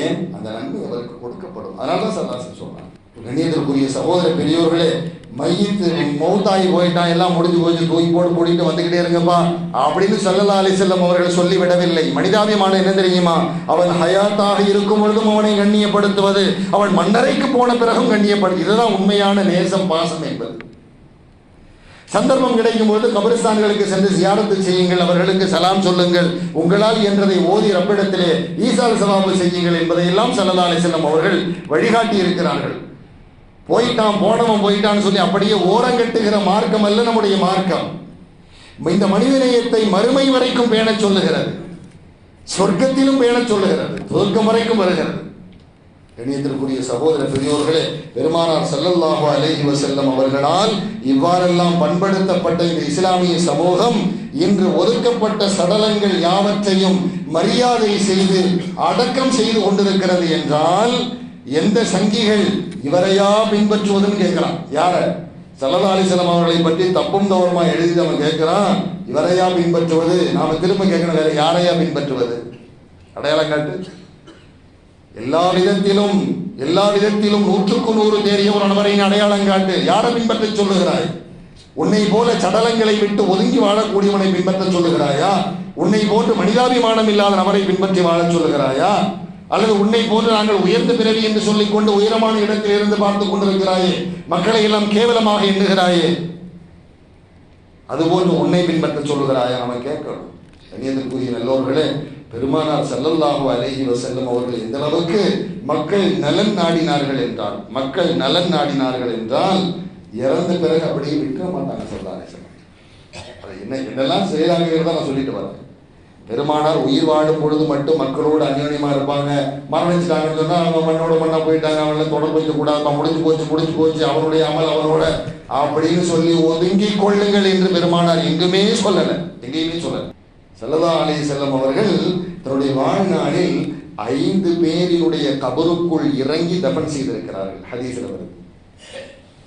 ஏன்? அந்த நன்மை அவருக்கு கொடுக்கப்படும். அதனால தான் ஸல்லல்லாஹு அலைஹி வஸல்லம் சொல்றாங்க. கண்ணியத்திற்குரிய சகோதர பெரியோர்களே, மையத்து மௌத்தாகி போயிட்டான், எல்லாம் முடிஞ்சு போச்சு, தூக்கி போட்டு கூட்டிட்டு வந்துகிட்டே இருங்கப்பா அப்படின்னு ஸல்லல்லாஹு அலைஹி வஸல்லம் அவர்கள் சொல்லிவிடவில்லை. மனிதாபிமான என்ன தெரியுமா? அவன் ஹயாத்தாக இருக்கும் பொழுதும் அவனை கண்ணியப்படுத்துவது, அவன் மன்னரைக்கு போன பிறகும் கண்ணியப்படுத்து. இதுதான் உண்மையான நேசம், பாசம் என்பது. சந்தர்ப்பம் கிடைக்கும் பொழுது கபரிஸ்தான்களுக்கு சென்று ஜியாரத்து செய்யுங்கள், அவர்களுக்கு சலாம் சொல்லுங்கள், உங்களால் என்றதை ஓதி ரப்பிடத்திலே ஈசால் சவாபு செய்யுங்கள் என்பதையெல்லாம் ஸல்லல்லாஹு அலைஹி வஸல்லம் அவர்கள் வழிகாட்டி இருக்கிறார்கள். போனவன் போயிட்டான்னு சொல்லி அப்படியே ஓரங்கட்டுகிற மார்க்கம் அல்ல நம்முடைய மார்க்கம். இந்த மனிதநேயத்தை மறுமை வரைக்கும் பேணச் சொல்லுகிறது, சொர்க்கத்திலும் பேணச் சொல்லுகிறது, சொர்க்கம் வரைக்கும் வருகிறது. கண்ணியத்திற்குரிய சகோதர பெரியோர்களே, பெருமானார் ஸல்லல்லாஹு அலைஹி வஸல்லம் அவர்களால் இவ்வாறெல்லாம் பண்படுத்தப்பட்ட இந்த இஸ்லாமிய சமூகம் இன்று ஒதுக்கப்பட்ட சடலங்கள் யாவற்றையும் மரியாதை செய்து அடக்கம் செய்து கொண்டிருக்கிறது என்றால், எந்த சங்கிகள் இவரையா பின்பற்றுவதுன்னு கேட்கிறான். யார? ஸல்லல்லாஹு அலைஹி வஸல்லம் அவர்களை பற்றி தப்பும் தவறுமா எழுதி அவன் கேட்கிறான். இவரையா பின்பற்றுவது? நாம திரும்ப கேட்கணும், வேற யாரையா பின்பற்றுவது? அடையாளம் காட்டு. எல்லா விதத்திலும் 100க்கு 100 தேறிய ஒரு நபரை அடையாளம் காட்டு. யாரை பின்பற்ற சொல்லுகிறாய்? உன்னை போல சடலங்களை விட்டு ஒதுங்கி வாழக்கூடியவனை பின்பற்ற சொல்லுகிறாயா? உன்னை போன்று மனிதாபிமானம் இல்லாத நபரை பின்பற்றி வாழ சொல்லுகிறாயா? அல்லது உன்னை போன்று நாங்கள் உயர்ந்த பிறவி என்று சொல்லிக் கொண்டு உயரமான இடத்தில் இருந்து பார்த்து கொண்டிருக்கிறாயே, மக்களை எல்லாம் கேவலமாக எண்ணுகிறாயே, அதுபோன்று உன்னை பின்பற்ற சொல்லுகிறாயா? நம்ம கேட்கணும். கண்ணியத்திற்குரிய நல்லோர்களே, பெருமானார் ஸல்லல்லாஹு அலைஹி வஸல்லம் அவர்கள் எந்த அளவுக்கு மக்கள் நலன் நாடினார்கள் என்றால் இறந்த பிறகு அப்படியே விற்க மாட்டாங்க. ஸல்லல்லாஹு அலைஹி வஸல்லம் அது என்னெல்லாம் செய்யறாங்கிறத நான் சொல்லிட்டு வரேன். பெருமானார் உயிர் வாழும் பொழுது மட்டும் மக்களோடு அந்யோன்யமா இருப்பாங்க. மரணிச்சிட்டாங்கன்னு சொன்னா அவங்க மண்ணோட மண்ணா போயிட்டாங்க, அவங்கள தொடர்பு வைக்க கூடாது, முடிஞ்சு போச்சு அவருடைய அமல் அவரோட அப்படின்னு சொல்லி ஒதுங்கி கொள்ளுங்கள் என்று பெருமானார் எங்கேயுமே சொல்லல. ஸல்லல்லாஹு அலைஹி வஸல்லம் அவர்கள் தன்னுடைய வாழ்நாளில் 5 பேரினுடைய கபருக்குள் இறங்கி தஃபன் செய்திருக்கிறார்கள். ஹதீஸ்ல வருது.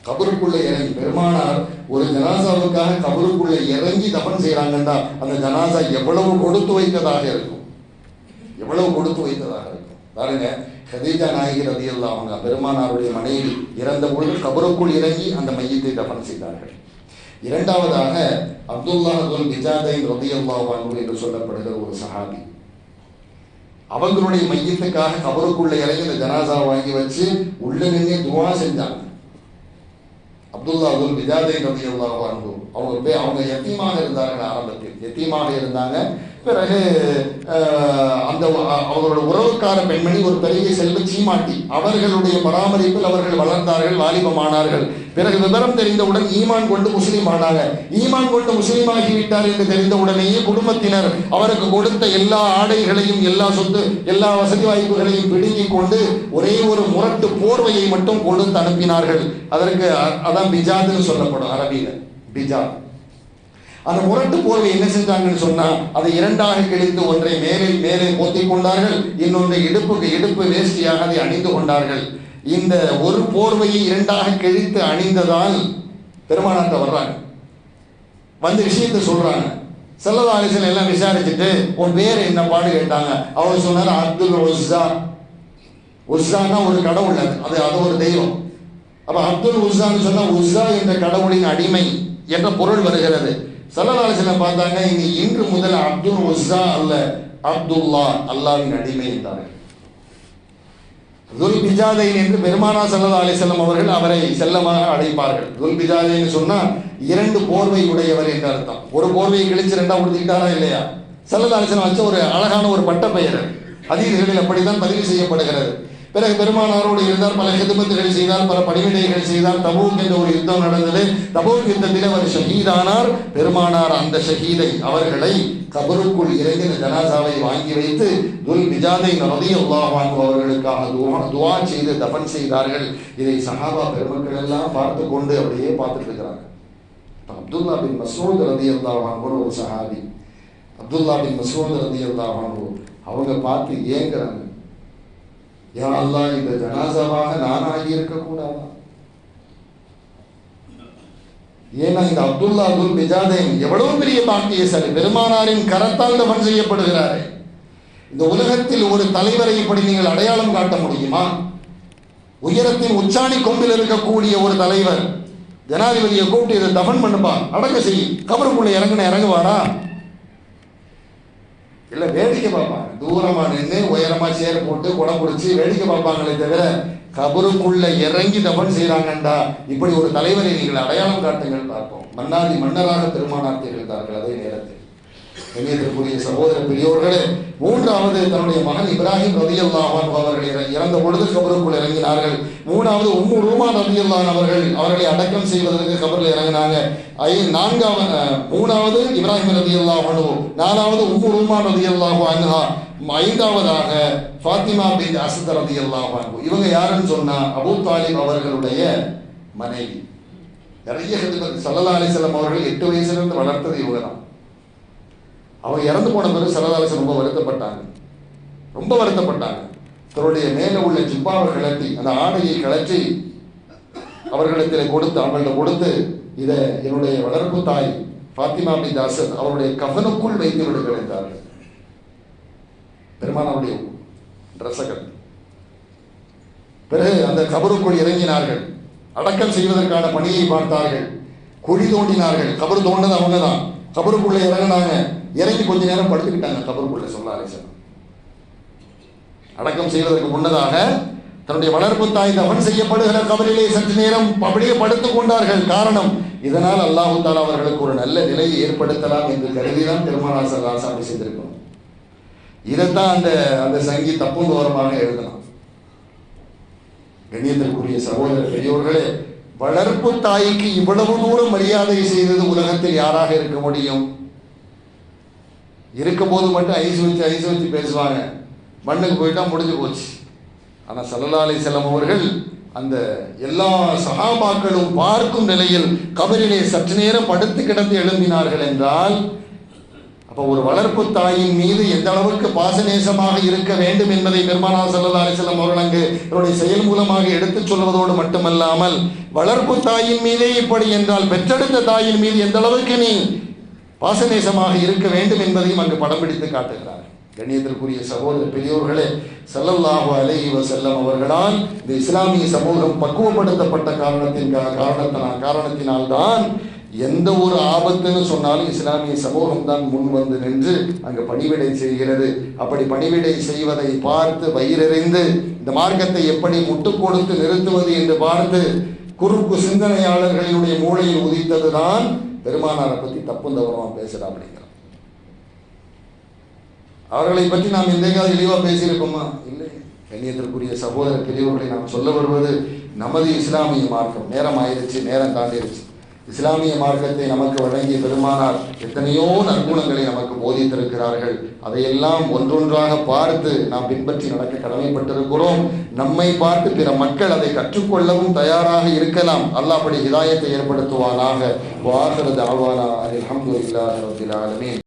கபருக்குள்ள இறங்கி பெருமானார் ஒரு ஜனாசாவுக்காக கபருக்குள்ள இறங்கி தஃபன் செய்யறாங்கன்னா அந்த ஜனாசா எவ்வளவு கொடுத்து வைத்ததாக இருக்கும். பாருங்க, கதீஜா நாயகி ரலியல்லாஹு அன்ஹா பெருமானாருடைய மனைவி இறந்த பொழுது கபருக்குள் இறங்கி அந்த மையத்தை தஃபன் செய்தார்கள். இரண்டாவதாக அப்துல்லாஹ் துல் பிஜாதைன் ரலியல்லாஹு அன்ஹு என்று சொல்லப்படுகிற ஒரு சஹாபி, அவங்களுடைய மையத்துக்காக கபருக்குள்ள இறங்கி இந்த ஜனாசா வாங்கி வச்சு உள்ள நின்று துவா செஞ்சாங்க. அப்துல்லா அப்துல் பிஜாதை ரலியல்லாஹு அன்ஹு அவங்க யத்தீமாக இருந்தார்கள். ஆரம்பத்தில் யத்தீமாக இருந்தாங்க. பிறகு அந்த அவங்களோட உறவுக்கார பெண்மணி ஒரு பெரிய செல்வ சீமாட்டி, அவர்களுடைய பராமரிப்பில் அவர்கள் வளர்ந்தார்கள், வாலிபமானார்கள். பிறகு விவரம் தெரிந்தவுடன் ஈமான் கொண்டு முஸ்லீம் ஆனாங்க. ஈமான் கொண்டு முஸ்லீம் ஆகிவிட்டார் என்று தெரிந்தவுடனேயே குடும்பத்தினர் அவருக்கு கொடுத்த எல்லா ஆடைகளையும், எல்லா சொத்து, எல்லா வசதி வாய்ப்புகளையும் பிடுங்கிக் கொண்டு ஒரே ஒரு முரட்டு போர்வையை மட்டும் கொடுத்து அனுப்பினார்கள். அதற்கு அதான் பிஜாத்னு சொல்லப்படும் அரபியில, பிஜாத். அந்த முரட்டு போர்வை என்ன செஞ்சாங்கன்னு சொன்னா, அதை இரண்டாக கிழித்து ஒன்றை மேலே மேலே போத்திக் கொண்டார்கள், இன்னொன்றை இடுப்பு வேஷ்டியாக அதை அணிந்து கொண்டார்கள். இந்த ஒரு போர்வையை இரண்டாக கிழித்து அணிந்ததால் பெருமானார்ட்ட வர்றாங்க, வந்து விஷயத்தை சொல்றாங்க. ஸல்லல்லாஹு அலைஹி வஸல்லம் எல்லாம் விசாரிச்சுட்டு உன் பேர் என்ன பாடு கேட்டாங்க. அவர் சொன்னார் அப்துல் உஸ்ஸா. உஸ்ஸானா ஒரு கடவுள், அது ஒரு தெய்வம். அப்ப அப்துல் உஸ்ஸான்னு சொன்னா உஸ்ஸா என்ற கடவுளின் அடிமை என்ற பொருள் வருகிறது. ஸல்லல்லாஹு அலைஹி வஸல்லம் பார்த்தாங்க, இன்று முதல் அப்துல் உஸ்ஸா அல்ல, அப்துல்லா, அல்லாஹ்வின் அடிமை என்றார்கள். துல் பிஜாதைன் என்று பெருமானார் ஸல்லல்லாஹு அலைஹி வஸல்லம் அவர்கள் அவரை செல்லமாக அழைப்பார்கள். துல் பிஜாதைன்னு சொன்னா இரண்டு போர்வை உடையவர் என்று அர்த்தம். ஒரு போர்வையை கிழிச்சு ரெண்டா உடுத்திக்கிட்டாரா இல்லையா? ஸல்லல்லாஹு அலைஹி வஸல்லம் வச்ச ஒரு அழகான ஒரு பட்ட பெயர் ஹதீஸ்களில் அப்படித்தான் பதிவு செய்யப்படுகிறது. பிறகு பெருமானாரோடு இருந்தார், பல ஹிதுமத்துகள் செய்தார், பல பணிவிடைகள் செய்தார். தபூக் என்ற ஒரு யுத்தம் நடந்தது. தபூக் யுத்தத்தில் அவர் ஷஹீதானார். பெருமானார் அந்த ஷஹீதை அவர்களை கபருக்குள் இறங்கின ஜனாசாவை வாங்கி வைத்து துல் பிஜாதை ரலியல்லாஹு அன்ஹு அவர்களுக்காக துஆ செய்து தஃபன் செய்தார்கள். இதை சஹாபா பெருமக்கள் எல்லாம் பார்த்து கொண்டு அப்படியே பார்த்துட்டு இருக்கிறாங்க. அப்துல்லா பின் மஸ்ஊத் ரலியல்லாஹு அன்ஹு ஒரு சஹாபி, அப்துல்லா பின் மஸ்ஊத் ரலியல்லாஹு அன்ஹு அவங்க பார்த்து ஏங்குறாங்க, யா அல்லாஹ், இந்த ஜனாசாவாக நான் ஆகி இருக்கக்கூடாதா? ஏன்னா இந்த அப்துல்லா துல் பிஜாதைன் எவ்வளவு பெரிய பாக்கியசாலி, பெருமானாரின் கரத்தால் தஃபன் செய்யப்படுகிறார். இந்த உலகத்தில் ஒரு தலைவரை இப்படி நீங்கள் அடையாளம் காட்ட முடியுமா? உயரத்தின் உச்சாணி கொம்பில் இருக்கக்கூடிய ஒரு தலைவர் ஜனாதிபதியை கூப்பிட்டு இதை தஃபன் பண்ணுப்பா, அடக்க செய், கபருக்குள்ள இறங்குவாரா? இல்லை, வேடிக்கை பார்ப்பாங்க. தூரமாக நின்று உயரமா சேர் போட்டு குடம் பிடிச்சி வேடிக்கை பார்ப்பாங்களே தவிர கபருக்குள்ள இறங்கி தஃபன் செய்கிறாங்கண்டா இப்படி ஒரு தலைவரை நீங்கள் அடையாளம் காட்டுங்கள் பார்ப்போம். மன்னாதி மன்னராக பெருமானார் திகழ்ந்தார்கள். அதே நேரத்தில் கண்ணியத்திற்குரிய சகோதர பெரியோர்களே, மூன்றாவது தன்னுடைய மகன் இப்ராஹிம் ரலியல்லாஹு அன்ஹு அவர்கள் இறந்த பொழுது கபருக்குள் இறங்கினார்கள். மூணாவது உம்மு ரூமான் ரலியல்லாஹு அவர்கள் அவர்களை அடக்கம் செய்வதற்கு கபரில் இறங்கினாங்க. மூணாவது இப்ராஹிம் ரலியல்லாஹு அன்ஹு, நாலாவது உம்மு ரூமான் ரலியல்லாஹு அன்ஹா, ஐந்தாவதாக ஃபாத்திமா பின் அஸ்த் ரலியல்லாஹு அன்ஹு. இவங்க யாருன்னு சொன்னா அபூ தாலிப் அவர்களுடைய மனைவி. நிறைய ஸல்லல்லாஹு அலைஹி வஸல்லம் அவர்கள் 8 வயசுலேருந்து வளர்த்தது இவங்க தான். அவங்க இறந்து போன பிறகு ஸல்லல்லாஹு அலைஹி வஸல்லம் ரொம்ப வருத்தப்பட்டாங்க. தன்னுடைய மேலே உள்ள ஜிப்பாவை கழட்டி, அந்த ஆடையை கழற்றி அவர்களிடத்தில் கொடுத்து இதை என்னுடைய வளர்ப்பு தாய் ஃபாத்திமா பின் அஸ்த் அவருடைய கஃனுக்குள் வைத்து விடுங்கள் என்றார்கள். பெருமானாருடைய ட்ரெஸ்ஸை. பிறகு அந்த கபருக்குள் இறங்கினார்கள். அடக்கம் செய்வதற்கான பணியை பார்த்தார்கள். குழி தோண்டினார்கள். கபர் தோண்டது அவங்க தான். கபருக்குள்ள இறங்கினாங்க. இறங்கி கொஞ்ச நேரம் படுத்துக்கிட்டாங்க கபருக்குள்ள. ஸல்லல்லாஹு அலைஹி வஸல்லம் அடக்கம் செய்வதற்கு முன்னதாக தன்னுடைய வளர்ப்பு தாய் தஃபன் செய்யப்படுகிற கபரிலே சற்று நேரம் அப்படியே படுத்துக் கொண்டார்கள். காரணம், இதனால் அல்லாஹ் தஆலா அவர்களுக்கு ஒரு நல்ல நிலையை ஏற்படுத்தலாம் என்று கருதிதான் பெருமானார் ஸல்லல்லாஹு அலைஹி வஸல்லம் செய்திருக்கணும். இதைத்தான் அந்த சங்கி தப்பும் தோரமாக எழுதலாம். கண்ணியத்திற்குரிய சகோதர பெரியோர்களே, வளர்ப்பு தாய்க்கு இவ்வளவு தூரம் மரியாதை செய்தது உலகத்தில் யாராக இருக்க முடியும்? இருக்கும் போது மட்டும் ஐஸ் வச்சு பேசுவாங்க, மண்ணுக்கு போயிட்டா முடிஞ்சு போச்சு. ஆனால் ஸல்லல்லாஹு அலைஹி வஸல்லம் அவர்கள் அந்த எல்லா சஹாபாக்களும் பார்க்கும் நிலையில் கபரிலே சற்று நேரம் படுத்து கிடந்து எழும்பினார்கள் என்றால், அப்போ ஒரு வளர்ப்பு தாயின் மீது எந்த அளவுக்கு பாசநேசமாக இருக்க வேண்டும் என்பதை பெருமானார் ஸல்லல்லாஹு அலைஹி வஸல்லம் அவர்கள் அங்கு அவருடைய செயல் மூலமாக எடுத்துச் சொல்வதோடு மட்டுமல்லாமல், வளர்ப்பு தாயின் மீதே இப்படி என்றால் பெற்றெடுத்த தாயின் மீது எந்த அளவுக்கு நீ பாசநேசமாக இருக்க வேண்டும் என்பதையும் அங்கு படம் பிடித்து காட்டுகிறார். கண்ணியத்திற்குரிய சகோதர பெரியோர்களே, ஸல்லல்லாஹு அலைஹி வஸல்லம் அவர்களால் இந்த இஸ்லாமிய சமூகம் பக்குவப்படுத்தப்பட்ட காரணத்தினால்தான் எந்த ஒரு ஆபத்துன்னு சொன்னாலும் இஸ்லாமிய சமூகம் தான் முன் வந்து நின்று அங்கு பணிவிடை செய்கிறது. அப்படி பணிவிடை செய்வதை பார்த்து வயிறறிந்து இந்த மார்க்கத்தை எப்படி முட்டுக் கொடுத்து நிறுத்துவது என்று பார்த்து குறுக்கு சிந்தனையாளர்களினுடைய மூளையில் உதித்தது தான் பெருமானாரை பற்றி தப்பு தவறமா பேசுறா அப்படிங்கிற. அவர்களை பற்றி நாம் எந்தையாவது இழிவா பேசியிருக்கோமா? இல்லை. கண்ணியத்திற்குரிய சகோதர பிரிவுகளை நாம் சொல்ல வருவது நமது இஸ்லாமிய மார்க்கம். நேரம் ஆயிடுச்சு, நேரம் தாண்டிடுச்சு. இஸ்லாமிய மார்க்கத்தை நமக்கு வழங்கிய பெருமானார் எத்தனையோ நற்குணங்களை நமக்கு போதித்திருக்கிறார்கள். அதையெல்லாம் ஒன்றொன்றாக பார்த்து நாம் பின்பற்றி நடக்க கடமைப்பட்டிருக்கிறோம். நம்மை பார்த்து பிற மக்கள் அதை கற்றுக்கொள்ளவும் தயாராக இருக்கலாம். அல்லாஹ் அப்படி ஹிதாயத்தை ஏற்படுத்துவானாக. வாஹிரு தஅவானா அல்ஹம்துலில்லாஹி ரப்பில் ஆலமீன்.